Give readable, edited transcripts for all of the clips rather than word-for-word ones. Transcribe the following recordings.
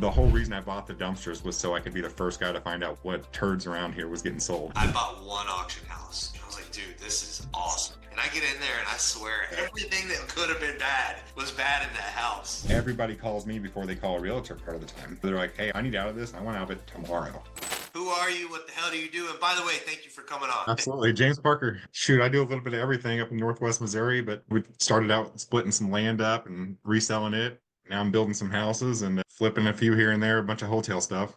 The whole reason I bought the dumpsters was so I could be the first guy to find out what turds around here was getting sold. I bought one auction house. And I was like, dude, this is awesome. And I get in there and I swear everything that could have been bad was bad in that house. Everybody calls me before they call a realtor part of the time. They're like, hey, I need out of this. And I want out of it tomorrow. Who are you? What the hell do you do? And by the way, thank you for coming on. Absolutely. James Parker. Shoot, I do a little bit of everything up in Northwest Missouri, but we started out splitting some land up and reselling it. Now I'm building some houses and flipping a few here and there, a bunch of wholetail stuff.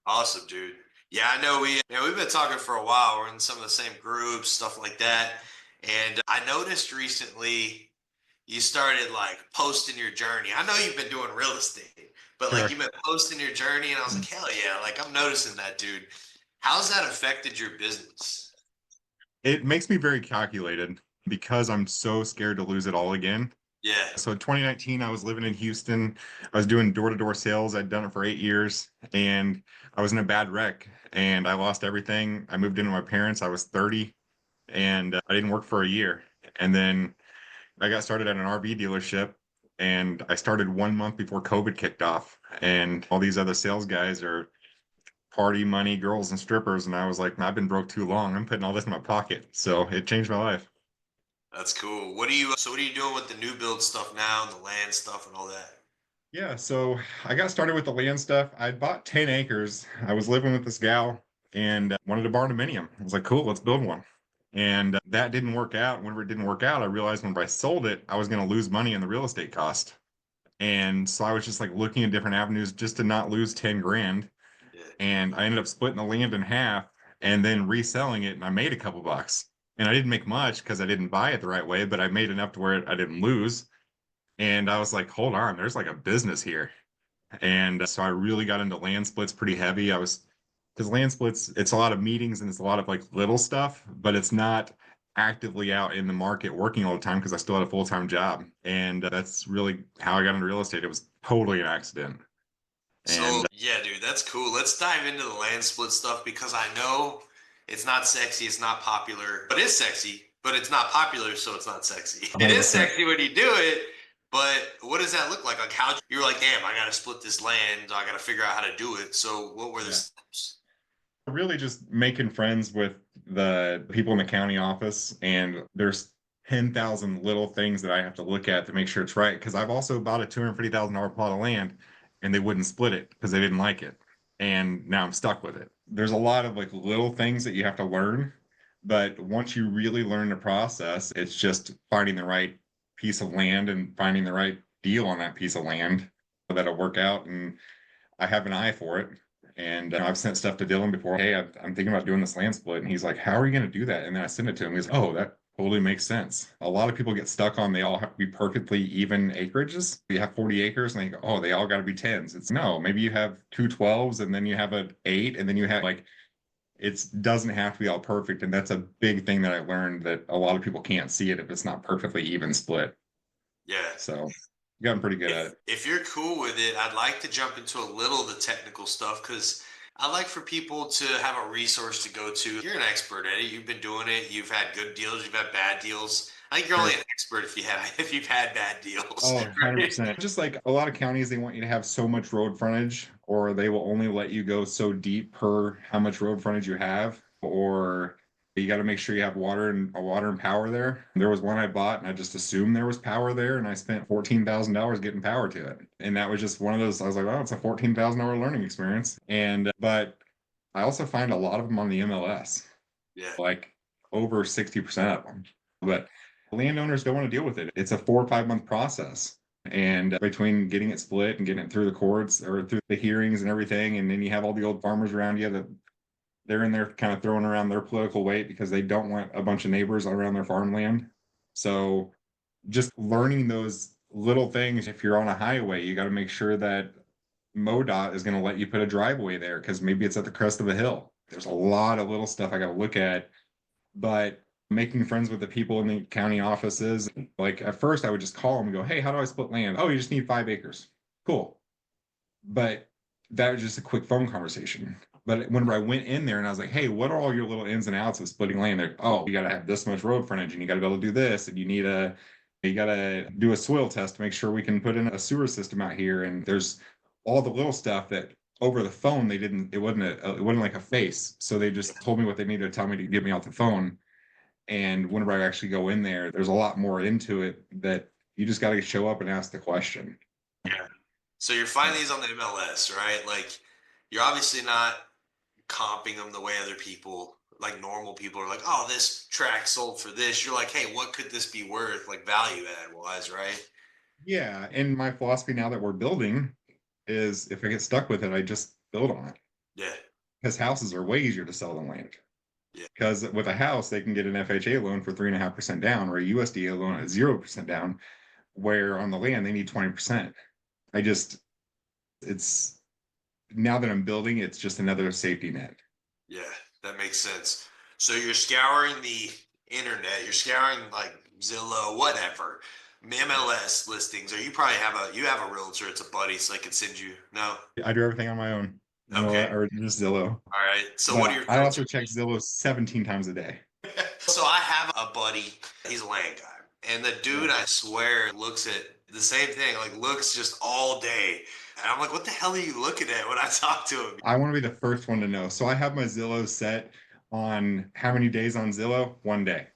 Awesome, dude. Yeah, I know we've been talking for a while. We're in some of the same groups, stuff like that. And I noticed recently you started like posting your journey. I know you've been doing real estate, but like you've been posting your journey, and I was like, hell yeah, like I'm noticing that, dude. How's that affected your business? It makes me very calculated because I'm so scared to lose it all again. Yeah. So in 2019, I was living in Houston. I was doing door-to-door sales. I'd done it for 8 years, and I was in a bad wreck, and I lost everything. I moved in with my parents. I was 30, and I didn't work for a year. And then I got started at an RV dealership, and I started 1 month before COVID kicked off. And all these other sales guys are party money, girls, and strippers. And I was like, I've been broke too long. I'm putting all this in my pocket. So it changed my life. That's cool. What are you doing with the new build stuff now and the land stuff and all that? Yeah, so I got started with the land stuff. I bought 10 acres. I was living with this gal and wanted a barndominium. I was like, cool, let's build one. And that didn't work out. Whenever it didn't work out, I realized whenever I sold it, I was going to lose money in the real estate cost. And so I was just like looking at different avenues just to not lose 10 grand. Yeah. And I ended up splitting the land in half and then reselling it. And I made a couple bucks. And I didn't make much because I didn't buy it the right way, but I made enough to where I didn't lose. And I was like, hold on, there's like a business here. And so I really got into land splits pretty heavy. Because land splits, it's a lot of meetings and it's a lot of like little stuff, but it's not actively out in the market working all the time because I still had a full-time job. And that's really how I got into real estate. It was totally an accident. So yeah, dude, that's cool. Let's dive into the land split stuff because I know it's not sexy, it's not popular, but it's sexy, but it's not popular, so it's not sexy. It is sexy when you do it, but what does that look like? Like how you're like, damn, I gotta split this land, I gotta figure out how to do it. So what were the steps? Really just making friends with the people in the county office, and there's 10,000 little things that I have to look at to make sure it's right. Because I've also bought a $250,000 plot of land and they wouldn't split it because they didn't like it. And now I'm stuck with it. There's a lot of like little things that you have to learn. But once you really learn the process, it's just finding the right piece of land and finding the right deal on that piece of land that'll work out. And I have an eye for it. And I've sent stuff to Dylan before. Hey, I'm thinking about doing this land split. And he's like, how are you going to do that? And then I send it to him. He's, oh, that totally makes sense. A lot of people get stuck on they all have to be perfectly even acreages. You have 40 acres and they go, oh, they all got to be 10s. It's no, maybe you have two 12s and then you have an 8 and then you have like, it doesn't have to be all perfect. And that's a big thing that I learned that a lot of people can't see it if it's not perfectly even split. Yeah. So gotten pretty good at it. If you're cool with it, I'd like to jump into a little of the technical stuff because I like for people to have a resource to go to. You're an expert at it. You've been doing it. You've had good deals. You've had bad deals. I think you're only an expert if you've had bad deals. Oh, 100%. Just like a lot of counties, they want you to have so much road frontage, or they will only let you go so deep per how much road frontage you have, or you got to make sure you have water and power there. There was one I bought and I just assumed there was power there and I spent $14,000 getting power to it. And that was just one of those, I was like, oh, it's a $14,000 learning experience. But I also find a lot of them on the MLS. Yeah. Like over 60% of them. But landowners don't want to deal with it. It's a 4 or 5 month process. And between getting it split and getting it through the courts or through the hearings and everything, and then you have all the old farmers around you that they're in there kind of throwing around their political weight because they don't want a bunch of neighbors around their farmland. So just learning those little things. If you're on a highway, you got to make sure that MoDOT is going to let you put a driveway there because maybe it's at the crest of a hill. There's a lot of little stuff I got to look at, but making friends with the people in the county offices, like at first I would just call them and go, hey, how do I split land? Oh, you just need 5 acres. Cool. But that was just a quick phone conversation. But whenever I went in there and I was like, hey, what are all your little ins and outs of splitting land? They're, oh, you got to have this much road frontage and you got to be able to do this. And you got to do a soil test to make sure we can put in a sewer system out here. And there's all the little stuff that over the phone they didn't, it wasn't like a face. So they just told me what they needed to tell me to get me off the phone. And whenever I actually go in there, there's a lot more into it that you just got to show up and ask the question. Yeah. So you're finding these on the MLS, right? Like you're obviously not comping them the way other people, like normal people are like, oh, this track sold for this. You're like, hey, what could this be worth, like value add wise, right? Yeah. And my philosophy now that we're building is if I get stuck with it, I just build on it Yeah. because houses are way easier to sell than land. Yeah. Because with a house, they can get an FHA loan for 3.5% down or a USDA loan at 0% down, where on the land they need 20%. I just, it's now that I'm building, it's just another safety net. Yeah. That makes sense. So you're scouring the internet, you're scouring like Zillow, whatever, MLS listings, or you probably have a realtor, it's a buddy, so I can send you. No. I do everything on my own, Okay. or just Zillow. All right. So what do But your I also filters? check Zillow 17 times a day. So I have a buddy, he's a land guy. And the dude, I swear, looks at the same thing, like looks just all day. And I'm like, what the hell are you looking at when I talk to him? I want to be the first one to know. So I have my Zillow set on how many days on Zillow? 1 day.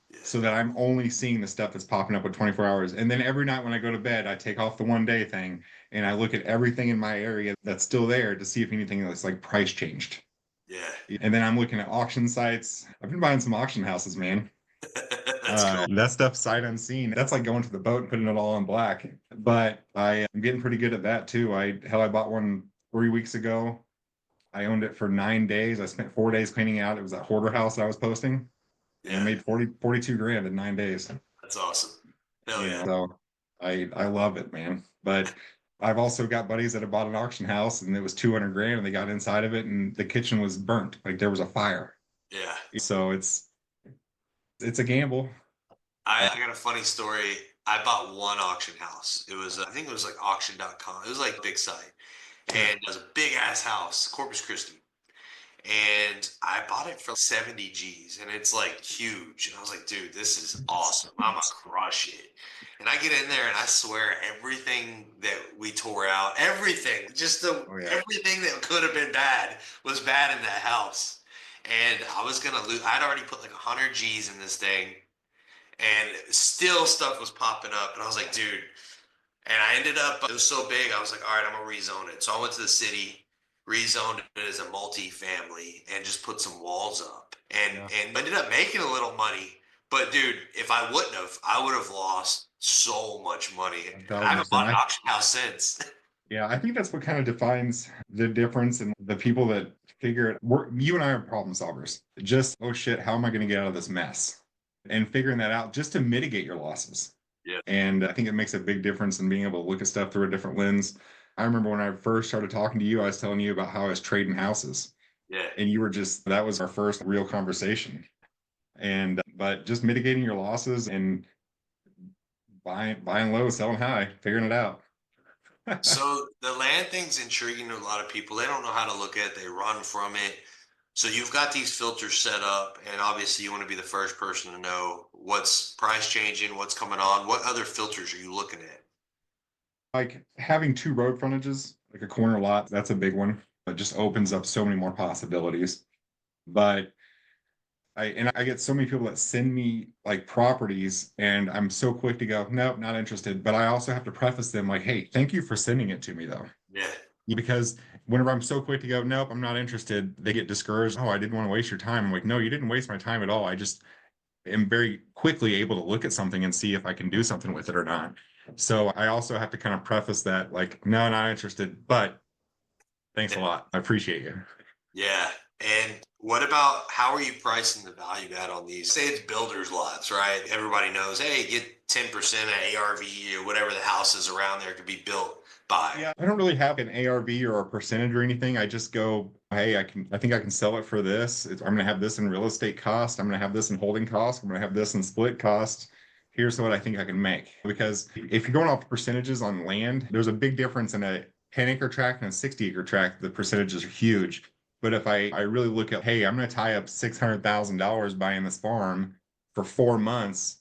Yeah, So that I'm only seeing the stuff that's popping up with 24 hours. And then every night when I go to bed, I take off the 1 day thing and I look at everything in my area that's still there to see if anything that's like price changed. yeah. And then I'm looking at auction sites. I've been buying some auction houses, man. That's cool. That stuff sight unseen. That's like going to the boat and putting it all in black. But I am getting pretty good at that too. I bought one 3 weeks ago. I owned it for 9 days. I spent 4 days cleaning out. It was that hoarder house that I was posting, and I Yeah, made 42 grand in 9 days. that's awesome. Hell yeah. So I love it, man. But I've also got buddies that have bought an auction house and it was 200 grand and they got inside of it and the kitchen was burnt. Like there was a fire. Yeah. So it's a gamble. I got a funny story. I bought one auction house. It was, I think it was like auction.com. It was like a big site. And it was a big ass house, Corpus Christi. And I bought it for 70 G's and it's like huge. And I was like, dude, this is awesome. I'm gonna crush it. And I get in there and I swear everything that we tore out, everything, just Oh yeah. everything that could have been bad was bad in that house. And I was gonna lose. I'd already put like 100 G's in this thing, and still stuff was popping up. And I was like, dude. And I ended up, it was so big, I was like, all right, I'm gonna rezone it. So I went to the city, rezoned it as a multi-family, and just put some walls up. And ended up making a little money. But dude, if I wouldn't have, I would have lost so much money. I haven't bought an 1,000%. auction house since. Yeah, I think that's what kind of defines the difference and the people that figure it. You and I are problem solvers. Just, oh shit, how am I going to get out of this mess? And figuring that out just to mitigate your losses. Yeah. And I think it makes a big difference in being able to look at stuff through a different lens. I remember when I first started talking to you, I was telling you about how I was trading houses. Yeah. And you were just, that was our first real conversation. And, but just mitigating your losses and buying low, selling high, figuring it out. So the land thing's intriguing to a lot of people. They don't know how to look at it. They run from it. So you've got these filters set up, and obviously you want to be the first person to know what's price changing, what's coming on. What other filters are you looking at? Like having two road frontages, like a corner lot, that's a big one. It just opens up so many more possibilities. But I get so many people that send me like properties and I'm so quick to go, nope, not interested. But I also have to preface them like, hey, thank you for sending it to me though. Yeah. Because whenever I'm so quick to go, nope, I'm not interested, they get discouraged. Oh, I didn't want to waste your time. I'm like, no, you didn't waste my time at all. I just am very quickly able to look at something and see if I can do something with it or not. So I also have to kind of preface that like, no, not interested, but thanks a lot. I appreciate you. Yeah. And what about how are you pricing the value add on these? Say it's builders lots, right? Everybody knows, hey, get 10% of ARV or whatever the houses around there could be built by. Yeah, I don't really have an ARV or a percentage or anything. I just go, hey, I think I can sell it for this. I'm gonna have this in real estate cost. I'm gonna have this in holding cost. I'm gonna have this in split cost. Here's what I think I can make. Because if you're going off percentages on land, there's a big difference in a 10-acre tract and a 60-acre tract. The percentages are huge. But if I really look at, hey, I'm gonna tie up $600,000 buying this farm for 4 months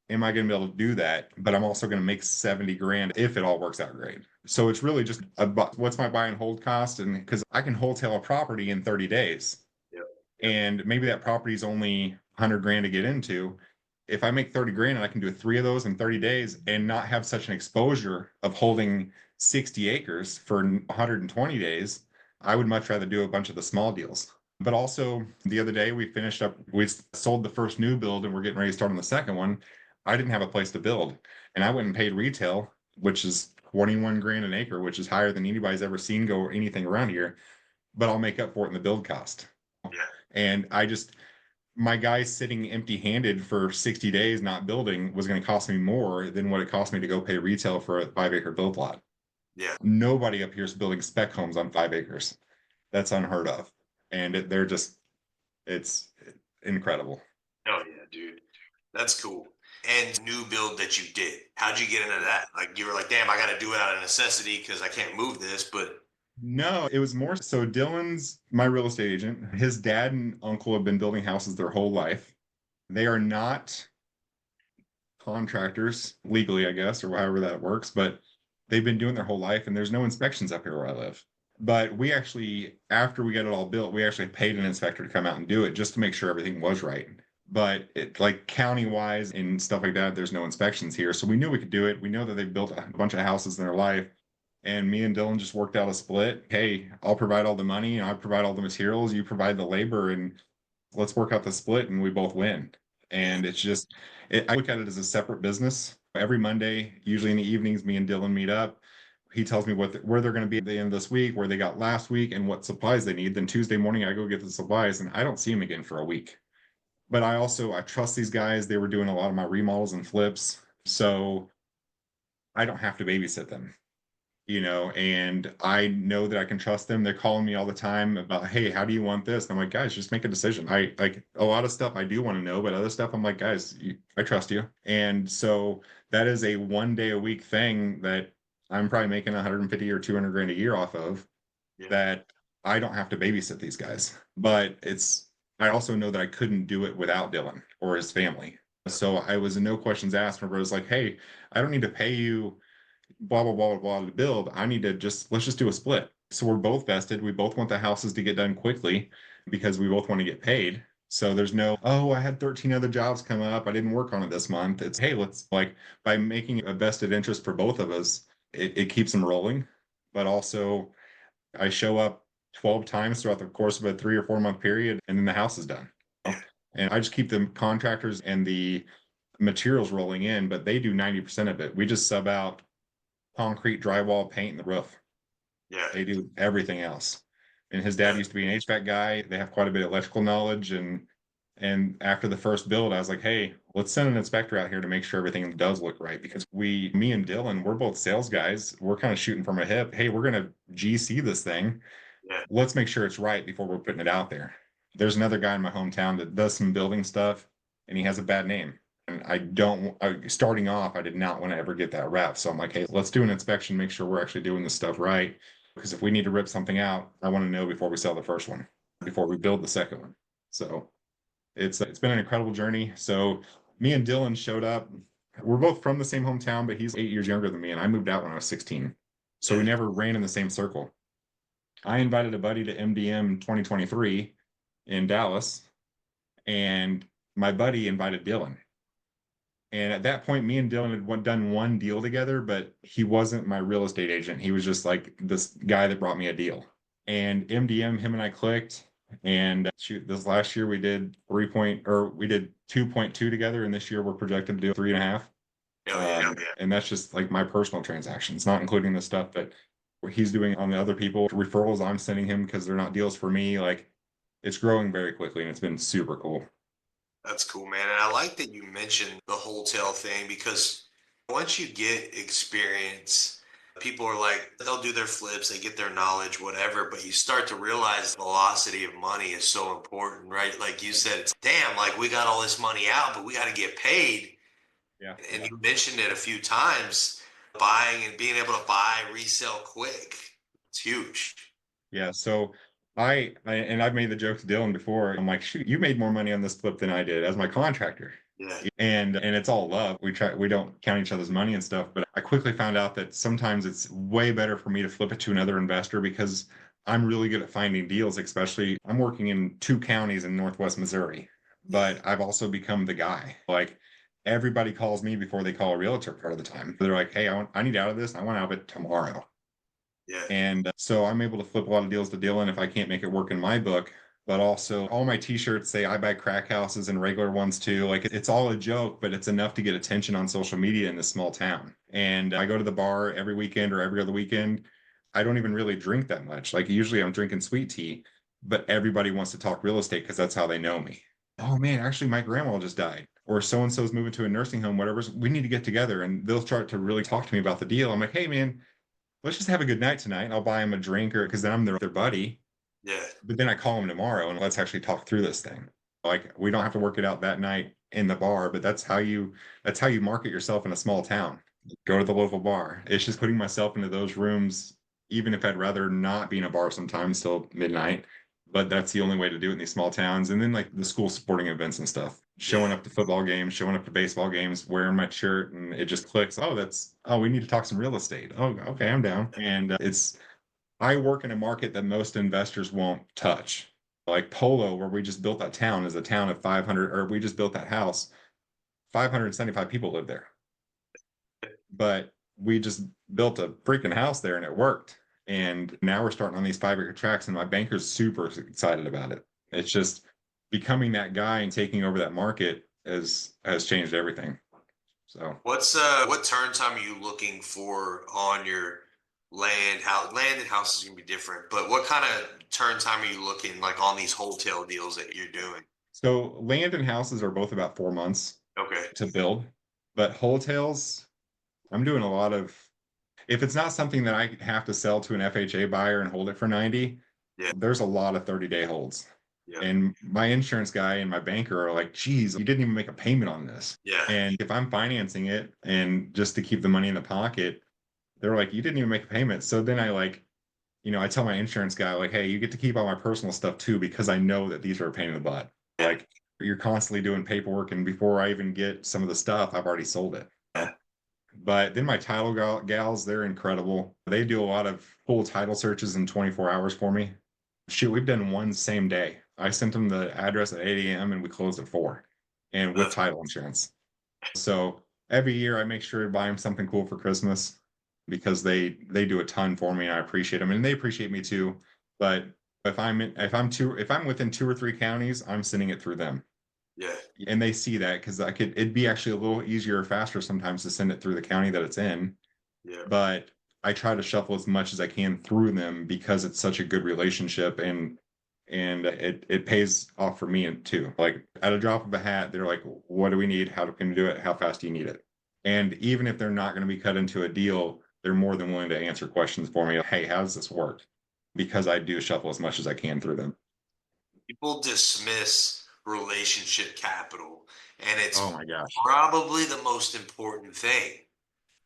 am I going to be able to do that? But I'm also going to make 70 grand if it all works out great. So it's really just about what's my buy and hold cost. And because I can wholesale a property in 30 days Yep. Yep. and maybe that property is only 100 grand to get into. If I make 30 grand and I can do three of those in 30 days and not have such an exposure of holding 60 acres for 120 days, I would much rather do a bunch of the small deals. But also, the other day we sold the first new build and we're getting ready to start on the second one. I didn't have a place to build, and I went and paid retail, which is 21 grand an acre, which is higher than anybody's ever seen go or anything around here. But I'll make up for it in the build cost. Yeah. And my guy sitting empty handed for 60 days not building was going to cost me more than what it cost me to go pay retail for a 5 acre build lot. Yeah. Nobody up here is building spec homes on 5 acres. That's unheard of. And it's incredible. Oh yeah, dude. That's cool. And new build that you did, how'd you get into that? Like you were like, damn, I got to do it out of necessity because I can't move this. But No, it was more so Dylan's my real estate agent. His dad and uncle have been building houses their whole life. They are not contractors legally, I guess, or however that works, but they've been doing their whole life and there's no inspections up here where I live. But we actually, after we got it all built, we actually paid an inspector to come out and do it just to make sure everything was right. But it, like county wise and stuff like that, there's no inspections here. So we knew we could do it. We know that they've built a bunch of houses in their life. And me and Dylan just worked out a split. Hey, I'll provide all the money, I provide all the materials, you provide the labor, and let's work out the split and we both win. yeah, And it's just, I look at it as a separate business. Every Monday, usually in the evenings, me and Dylan meet up. He tells me where they're going to be at the end of this week, where they got last week, and what supplies they need. Then Tuesday morning, I go get the supplies, and I don't see him again for a week. But I trust these guys. They were doing a lot of my remodels and flips, so I don't have to babysit them, and I know that I can trust them. They're calling me all the time about, hey, how do you want this? And I'm like, guys, just make a decision. I like a lot of stuff I do want to know, but other stuff I'm like, guys, I trust you. And so that is a 1 day a week thing that I'm probably making 150 or 200 grand a year off of yeah, that I don't have to babysit these guys. But I also know that I couldn't do it without Dylan or his family. So I was no questions asked where it was like, hey, I don't need to pay you blah blah blah blah to build. I need to let's just do a split. So we're both vested. We both want the houses to get done quickly because we both want to get paid. So there's no, oh, I had 13 other jobs come up. I didn't work on it this month. It's, hey, let's like by making a vested interest for both of us, it keeps them rolling. But also I show up 12 times throughout the course of a 3 or 4 month period, and then the house is done. yeah, And I just keep the contractors and the materials rolling in, but they do 90% of it. We just sub out concrete, drywall, paint, and the roof. yeah, They do everything else. And his dad yeah, used to be an HVAC guy. They have quite a bit of electrical knowledge. And after the first build, I was like, hey, let's send an inspector out here to make sure everything does look right. Because me and Dylan, we're both sales guys. We're kind of shooting from a hip. Hey, we're gonna GC this thing. yeah. Let's make sure it's right before we're putting it out there. There's another guy in my hometown that does some building stuff, and he has a bad name. And starting off, I did not want to ever get that rep. So I'm like, hey, let's do an inspection, make sure we're actually doing this stuff right. Because if we need to rip something out, I want to know before we sell the first one, before we build the second one. So it's been an incredible journey. So me and Dylan showed up. We're both from the same hometown, but he's 8 years younger than me, and I moved out when I was 16. So we Yeah. never ran in the same circle. I invited a buddy to MDM in 2023 in Dallas, and my buddy invited Dylan. And at that point, me and Dylan had done one deal together, but he wasn't my real estate agent. He was just like this guy that brought me a deal. And MDM, him and I clicked. And shoot, this last year we did 2.2 together, and this year we're projected to do 3.5. Oh yeah, yeah. And that's just like my personal transactions, not including the stuff that he's doing on the other people, referrals I'm sending him because they're not deals for me. Like it's growing very quickly, and it's been super cool. That's cool, man. And I like that you mentioned the wholetail thing because once you get experience, people are like, they'll do their flips, they get their knowledge, whatever, but you start to realize the velocity of money is so important, right? Like you said, it's damn, like we got all this money out, but we got to get paid. Yeah. And you mentioned it a few times, buying and being able to buy, resell quick. It's huge. Yeah. So and I've made the joke to Dylan before. I'm like, shoot, you made more money on this flip than I did as my contractor. Yeah. And it's all love. We don't count each other's money and stuff, but I quickly found out that sometimes it's way better for me to flip it to another investor because I'm really good at finding deals, especially I'm working in 2 counties in Northwest Missouri, Yeah. but I've also become the guy. Like everybody calls me before they call a realtor part of the time. They're like, "Hey, I need out of this. I want out of it tomorrow." Yeah. And so I'm able to flip a lot of deals to deal in if I can't make it work in my book. But also, all my t-shirts say I buy crack houses and regular ones too. Like it's all a joke, but it's enough to get attention on social media in this small town. And I go to the bar every weekend or every other weekend. I don't even really drink that much. Like usually I'm drinking sweet tea, but everybody wants to talk real estate because that's how they know me. Oh man, actually my grandma just died. Or so and so's moving to a nursing home, whatever. We need to get together. And they'll start to really talk to me about the deal. I'm like, hey man, let's just have a good night tonight. I'll buy them a drink or because then I'm their buddy. Yeah. But then I call them tomorrow and let's actually talk through this thing. Like we don't have to work it out that night in the bar, but that's how you market yourself in a small town. Go to the local bar. It's just putting myself into those rooms, even if I'd rather not be in a bar sometimes till midnight. But that's the only way to do it in these small towns. And then like the school sporting events and stuff, showing Yeah. up to football games, showing up to baseball games, wearing my shirt, and it just clicks. Oh, we need to talk some real estate. Oh, okay, I'm down. And I work in a market that most investors won't touch. Like Polo, where we just built that town, is a town of 500, or we just built that house. 575 people live there. But we just built a freaking house there and it worked. And now we're starting on these 5 acre tracks, and my banker's super excited about it. It's just becoming that guy and taking over that market has changed everything. So What turn time are you looking for on your land? How land and houses can be different, but what kind of turn time are you looking like on these wholesale deals that you're doing? so land and houses are both about 4 months Okay. to build, but wholetails, I'm doing a lot of if it's not something that I have to sell to an FHA buyer and hold it for 90, Yeah. there's a lot of 30-day holds. Yeah. And my insurance guy and my banker are like, geez, you didn't even make a payment on this. Yeah. And if I'm financing it and just to keep the money in the pocket, they're like, you didn't even make a payment. So then I like, I tell my insurance guy, like, hey, you get to keep all my personal stuff too, because I know that these are a pain in the butt. Yeah. Like you're constantly doing paperwork. And before I even get some of the stuff, I've already sold it. Yeah. But then my title gals, they're incredible. They do a lot of full title searches in 24 hours for me. Shoot, we've done one same day. I sent them the address at 8 a.m. and we closed at 4 and with That's title insurance. So every year I make sure to buy them something cool for Christmas because they do a ton for me and I appreciate them and they appreciate me too. But if I'm within 2 or 3 counties, I'm sending it through them. yeah. And they see that because it'd be actually a little easier or faster sometimes to send it through the county that it's in. Yeah. But I try to shuffle as much as I can through them because it's such a good relationship and it pays off for me too. Like at a drop of a hat, they're like, what do we need? How can we do it? How fast do you need it? And even if they're not going to be cut into a deal, they're more than willing to answer questions for me. Hey, how does this work? Because I do shuffle as much as I can through them. People dismiss relationship capital, and Oh it's my gosh. probably the most important thing.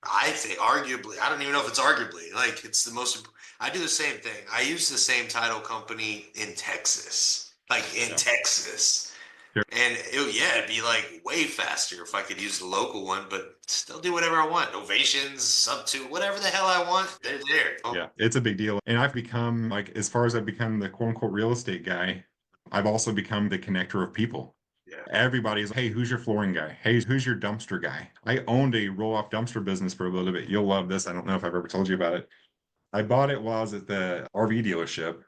I think, arguably, I don't even know if it's arguably, like, it's the most. I do the same thing. I use the same title company in Texas, like in Yeah. Texas. Sure. And yeah, it'd be like way faster if I could use the local one, but still do whatever I want. Ovations, sub two, whatever the hell I want, they're there. Yeah, it's a big deal. And I've become like, as far as I've become the quote unquote real estate guy, I've also become the connector of people. Yeah. Everybody's, hey, who's your flooring guy? Hey, who's your dumpster guy? I owned a roll off dumpster business for a little bit. You'll love this. I don't know if I've ever told you about it. I bought it while I was at the RV dealership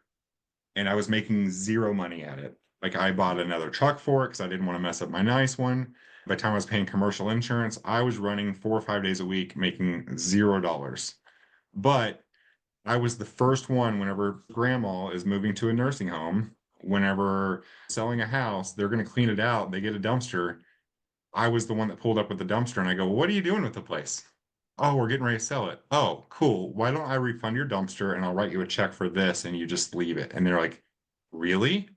and I was making zero money at it. Like I bought another truck for it because I didn't want to mess up my nice one. By the time I was paying commercial insurance, I was running 4 or 5 days a week, making $0. But I was the first one whenever grandma is moving to a nursing home, whenever selling a house, they're going to clean it out, they get a dumpster. I was the one that pulled up with the dumpster and I go, well, what are you doing with the place? Oh, we're getting ready to sell it. Oh, cool. Why don't I refund your dumpster and I'll write you a check for this and you just leave it? And they're like, really?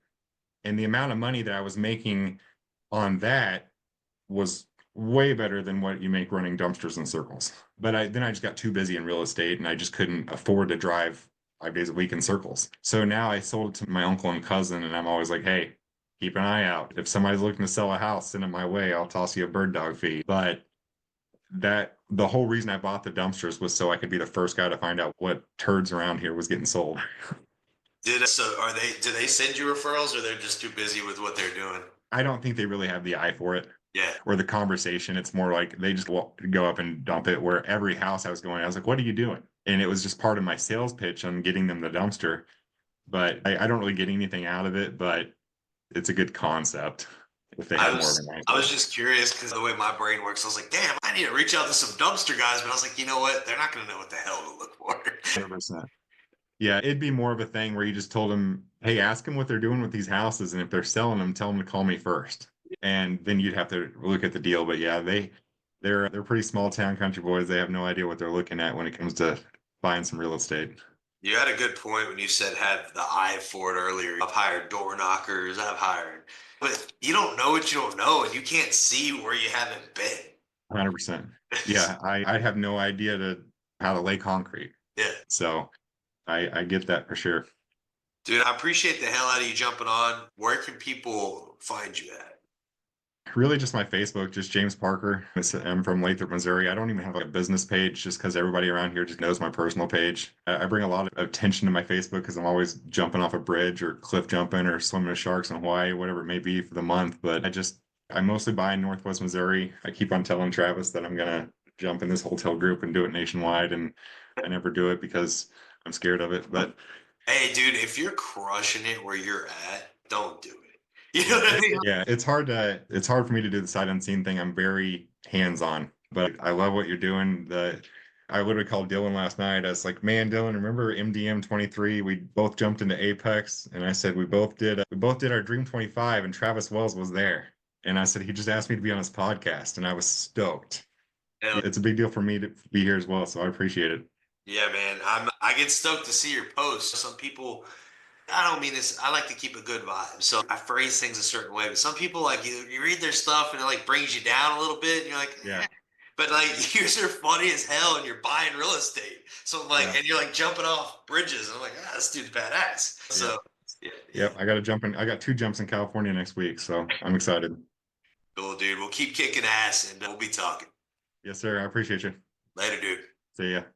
And the amount of money that I was making on that was way better than what you make running dumpsters in circles. But I just got too busy in real estate and I just couldn't afford to drive 5 days a week in circles. So now I sold it to my uncle and cousin, and I'm always like, hey, keep an eye out. If somebody's looking to sell a house, send it my way. I'll toss you a bird dog fee. But that the whole reason I bought the dumpsters was so I could be the first guy to find out what turds around here was getting sold. Do they send you referrals or they're just too busy with what they're doing? I don't think they really have the eye for it Yeah. or the conversation. It's more like they just go up and dump it. Where every house I was going, I was like, "What are you doing?" And it was just part of my sales pitch on getting them the dumpster. But I don't really get anything out of it. But it's a good concept if they have more of an I eye. was just curious because the way my brain works, I was like, damn, I need to reach out to some dumpster guys. But I was like, you know what? They're not going to know what the hell to look for. 100%. Yeah, it'd be more of a thing where you just told them, "Hey, ask them what they're doing with these houses, and if they're selling them, tell them to call me first." And then you'd have to look at the deal. But yeah, they're pretty small town country boys. They have no idea what they're looking at when it comes to buying some real estate. You had a good point when you said have the eye for it earlier. I've hired door knockers, but you don't know what you don't know, and you can't see where you haven't been. 100%. Yeah, I have no idea how to lay concrete. Yeah. So I get that for sure. Dude, I appreciate the hell out of you jumping on. Where can people find you at? Really just my Facebook, just James Parker. I'm from Lathrop, Missouri. I don't even have like a business page just because everybody around here just knows my personal page. I bring a lot of attention to my Facebook because I'm always jumping off a bridge or cliff jumping or swimming with sharks in Hawaii, whatever it may be for the month. But I mostly buy in Northwest Missouri. I keep on telling Travis that I'm gonna jump in this wholetail group and do it nationwide, and I never do it because I'm scared of it. But Hey, dude, if you're crushing it where you're at, don't do it. You know what I mean? yeah, it's hard for me to do the sight unseen thing. I'm very hands-on, but I love what you're doing. I literally called Dylan last night. I was like, "Man, Dylan, remember MDM 23? We both jumped into Apex." And I said we both did our Dream 25 and Travis Wells was there. And I said he just asked me to be on his podcast and I was stoked. Hell, It's a big deal for me to be here as well, so I appreciate it. yeah, man. I get stoked to see your posts. Some people, I don't mean this. I like to keep a good vibe, so I phrase things a certain way. But some people like you read their stuff and it like brings you down a little bit, and you're like, Yeah. eh. But like yours are funny as hell, and you're buying real estate. So I'm like, Yeah. and you're like jumping off bridges. And I'm like, this dude's badass. Yeah. So yeah, yeah, Yep. I got 2 jumps in California next week, so I'm excited. cool, dude. We'll keep kicking ass, and we'll be talking Yes, sir. I appreciate you. later, dude. See ya.